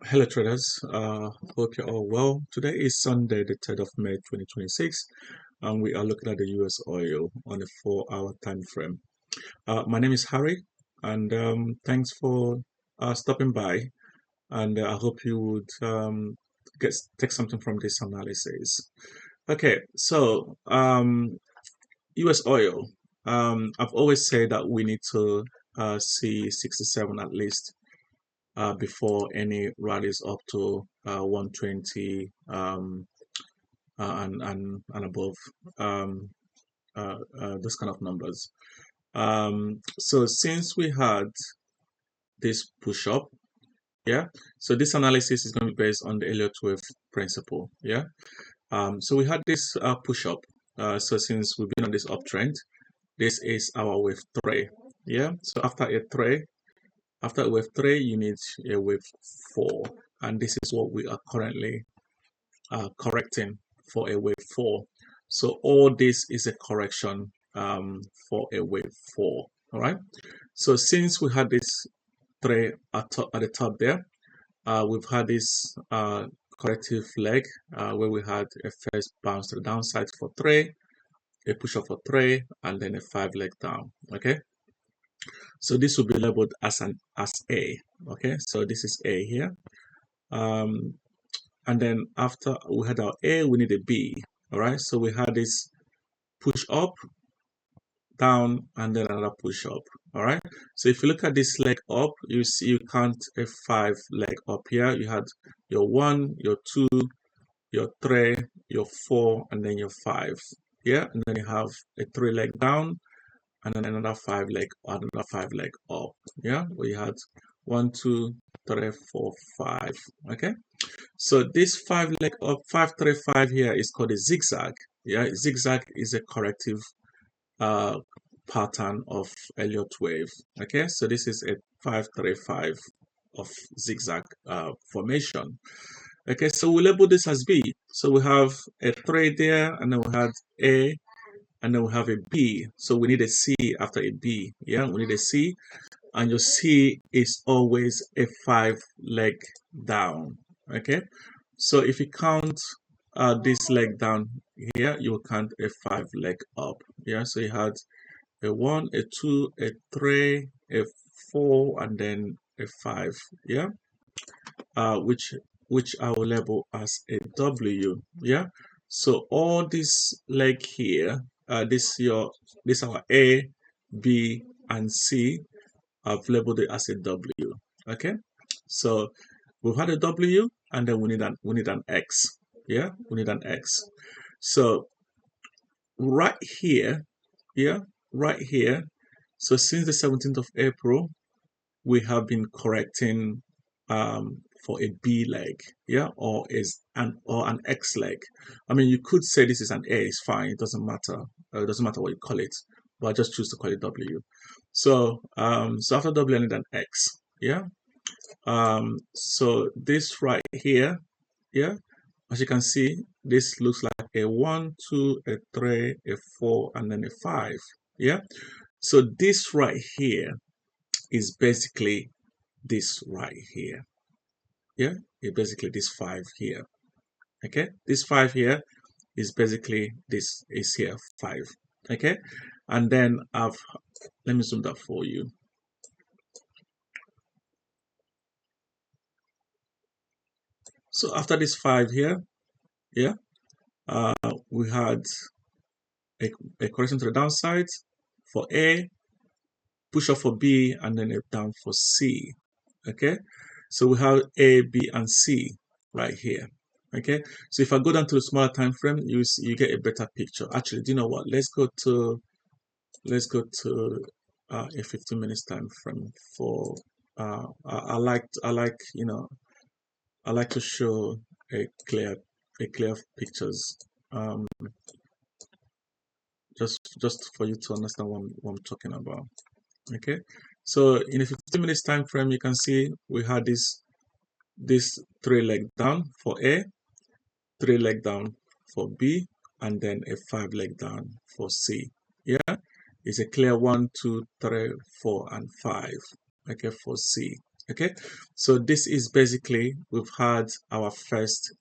Hello traders, hope you're all well. Today is Sunday, the 3rd of May 2026, and we are looking at the US oil on a 4-hour time frame. My name is Harry, and thanks for stopping by. And I hope you would take something from this analysis. Okay, so US oil. I've always said that we need to see 67 at least before any rallies up to 120 and above, those kind of numbers. So since we had this push up, yeah, so this analysis is going to be based on the Elliot Wave Principle, yeah. So we had this push up. So since we've been on this uptrend, this is our wave 3, yeah. So after a wave 3, you need a wave 4, and this is what we are currently correcting for a wave 4. So all this is a correction for a wave 4. All right. So since we had this 3 at the top there, we've had this corrective leg where we had a first bounce to the downside for 3, a push up for 3, and then a 5 leg down. Okay. So this will be labeled as A. Okay. So this is A here. And then after we had our A, we need a B. All right. So we had this push up, down, and then another push up. All right. So if you look at this leg up, you see you count a 5 leg up here. You had your 1, your 2, your 3, your 4, and then your 5. Yeah. And then you have a 3 leg down, and then another 5 leg up. Yeah. We had 1, 2, 3, 4, 5. Okay. So this 5 leg up, 5, 3, 5 here is called a zigzag. Yeah, zigzag is a corrective pattern of Elliot wave. Okay, so this is a 5, 3, 5 of zigzag formation. Okay, so we label this as B. So we have a 3 there, and then we have A, and then we have a B. So we need a C after a B. Yeah, we need a C, and your C is always a 5 leg down. Okay, so if you count this leg down here, you will count a 5 leg up. Yeah, so you had a 1, a 2, a 3, a 4, and then a 5. Yeah, which I will label as a W. Yeah, so all this leg here, this our A, B, and C. I've labeled it as a W. Okay, so we've had a W, and then we need an X. Yeah, we need an X. So right here, yeah, right here. So since the 17th of April, we have been correcting for a B leg, yeah, or an X leg. I mean, you could say this is an A. It's fine. It doesn't matter. It doesn't matter what you call it. But I just choose to call it W. So so after W, I need an X. Yeah. So this right here, yeah, as you can see, this looks like a 1, 2, a 3, a 4, and then a 5. Yeah. So this right here is basically this right here. Yeah, it's basically this 5 here. Okay, this 5 here is basically this is here 5. Okay, and then let me zoom that for you. So after this 5 here, yeah, we had a correction to the downside for A, push up for B, and then a down for C. Okay, so we have A, B, and C right here. Okay, so if I go down to the smaller time frame, you get a better picture. Actually, do you know what? Let's go to a 15 minutes time frame for. I like I like to show a clear pictures. Um, just for you to understand what I'm talking about. Okay, so in a 15 minutes time frame, you can see we had this 3 leg down for A, 3 leg down for B, and then a 5 leg down for C. Yeah, it's a clear 1, 2, 3, 4, and 5. Okay, for C. Okay, so this is basically we've had our first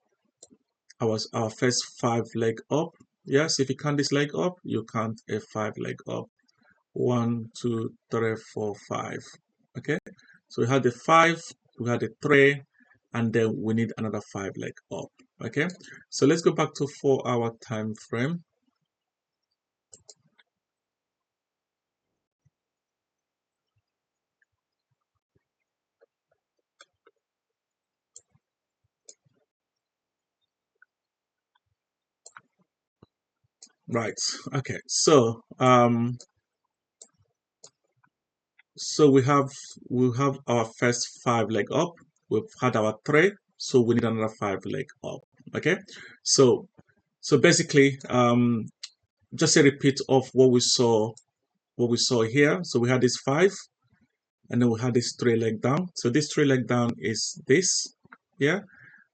five leg up. Yes, if you count this leg up, you count a five leg up. 1, 2, 3, 4, 5. Okay, so we had the 5, we had the 3, and then we need another 5 leg up. Okay, so let's go back to 4-hour time frame. Right. Okay. So we have our first 5 leg up. We've had our 3, so we need another 5 leg up. Okay. So basically, just a repeat of what we saw here. So we had this 5, and then we had this 3 leg down. So this 3 leg down is this, yeah,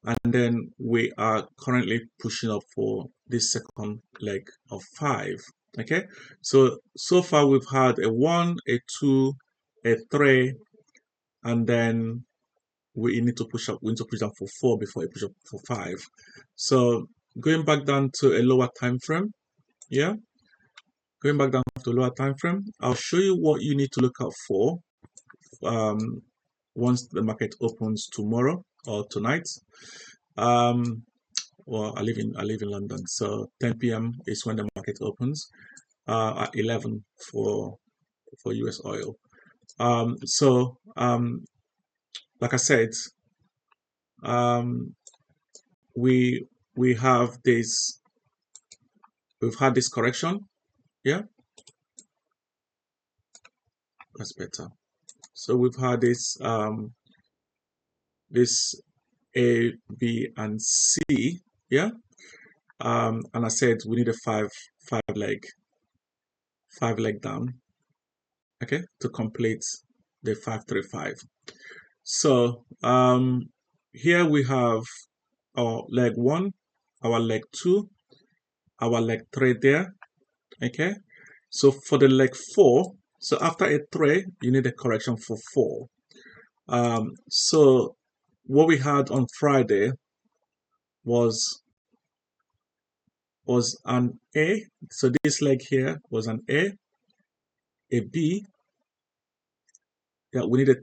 and then we are currently pushing up for this second leg of 5. Okay, so far we've had a 1, a 2, a 3, and then we need to push up. We need to push down for 4 before we push up for 5. So going back down to a lower time frame, yeah, going back down to a lower time frame, I'll show you what you need to look out for um, once the market opens tomorrow or tonight. Um, well, I live in London, so 10 p.m. is when the market opens. At 11 for US oil. Like I said, um, we we have this. We've had this correction. Yeah, that's better. So we've had this A, B, and C. Yeah. And I said we need a five leg down, okay, to complete the 535. So here we have our leg 1, our leg 2, our leg 3 there, okay. So for the leg 4, so after a 3, you need a correction for 4. So what we had on Friday was an A. So this leg here was an A B. Yeah, we need a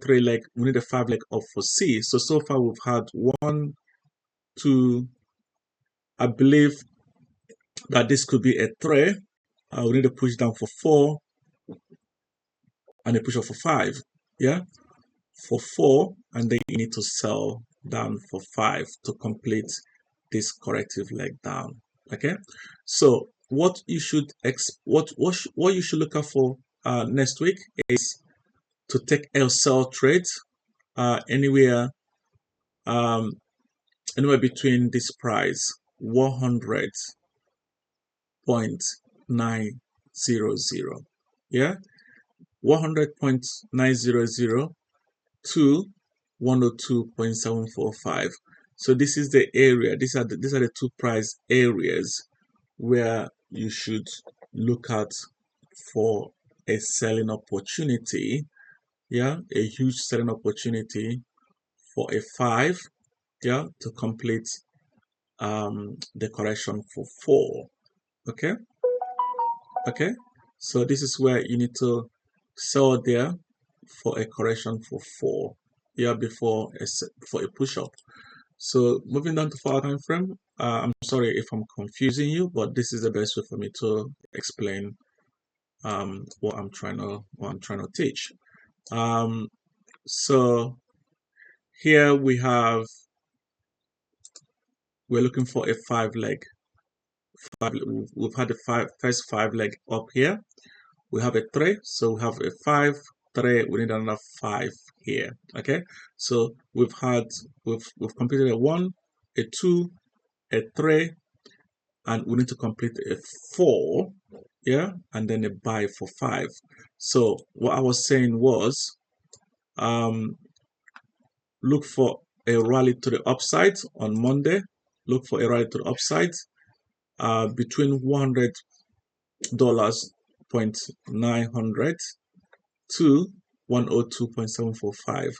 5 leg up for C. So far we've had 1, 2. I believe that this could be a 3. We need to push down for 4 and a push up for 5. Yeah, for 4, and then you need to sell down for 5 to complete this corrective leg down. Okay, so what you should what you should look out for next week is to take sell trades anywhere um, anywhere between this price 100.900, yeah, 100.900 to 102.745. So this is the area. These are the two price areas where you should look at for a selling opportunity. Yeah, a huge selling opportunity for a 5. Yeah, to complete the correction for 4. Okay, okay. So this is where you need to sell there for a correction for 4. Yeah, before a push up. So moving down to 4-hour time frame, I'm sorry if I'm confusing you, but this is the best way for me to explain what I'm trying to teach. So here we're looking for a 5 leg. We've had the first 5 leg up here. We have a 3, so we have a 5, 3. We need another 5 here. Okay, so we've completed a 1, a 2, a 3, and we need to complete a 4, yeah, and then a buy for 5. So what I was saying was look for a rally to the upside on Monday. Look for a rally to the upside between $100.900 to 102.745.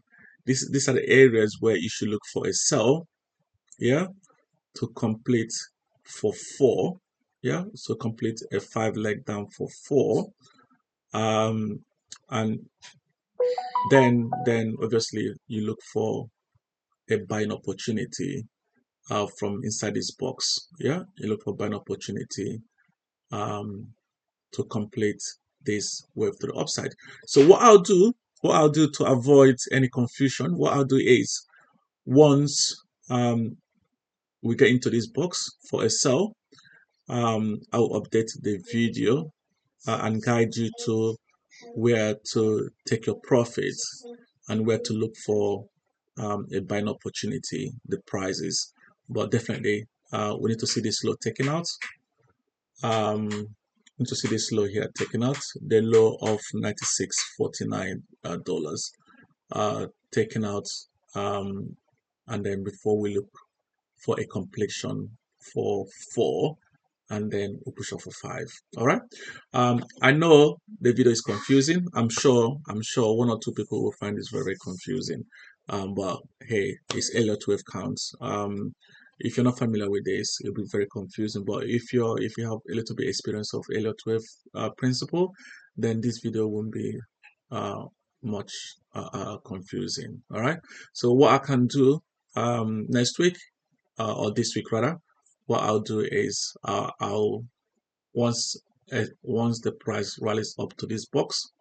these are the areas where you should look for a sell, yeah, to complete for 4, yeah, so complete a 5 leg down for 4, and then obviously you look for a buying opportunity from inside this box, yeah, you look for buying opportunity um, to complete this wave to the upside. So what I'll do to avoid any confusion, what I'll do is once we get into this box for a sell, I'll update the video and guide you to where to take your profits and where to look for a buying opportunity, the prices. But definitely, we need to see this low taken out. Need to see this low here taken out, the low of $96.49 taken out, and then before we look for a completion for 4, and then we'll push off for 5. All right. I know the video is confusing. I'm sure 1 or 2 people will find this very, very confusing. But hey, it's Elliot Wave counts. If you're not familiar with this, it'll be very confusing. But if you have a little bit experience of Elliot Wave principle, then this video won't be much confusing. All right. So what I can do next week, or this week rather, what I'll do is I'll once the price rallies up to this box,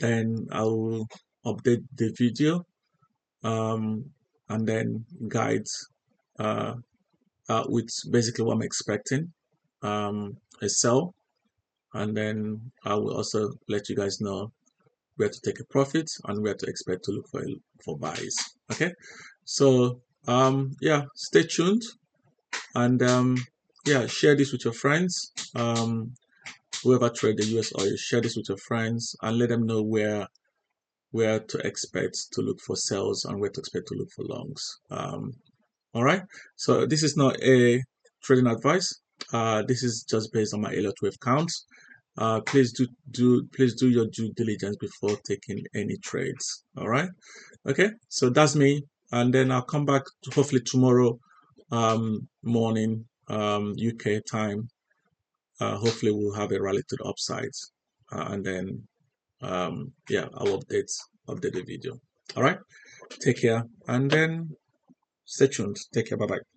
then I'll update the video and then guide with basically what I'm expecting, a sell, and then I will also let you guys know where to take a profit and where to expect to look for buys. Okay, so yeah, stay tuned. And yeah, share this with your friends. Whoever trade the US oil, share this with your friends and let them know where to expect to look for sells and where to expect to look for longs. All right. So this is not a trading advice. This is just based on my Elliott Wave counts. Please do your due diligence before taking any trades. All right. Okay. So that's me, and then I'll come back hopefully tomorrow morning UK time. Hopefully we'll have a rally to the upside, and then yeah, I'll update the video. All right, take care, and then stay tuned. Take care. Bye bye.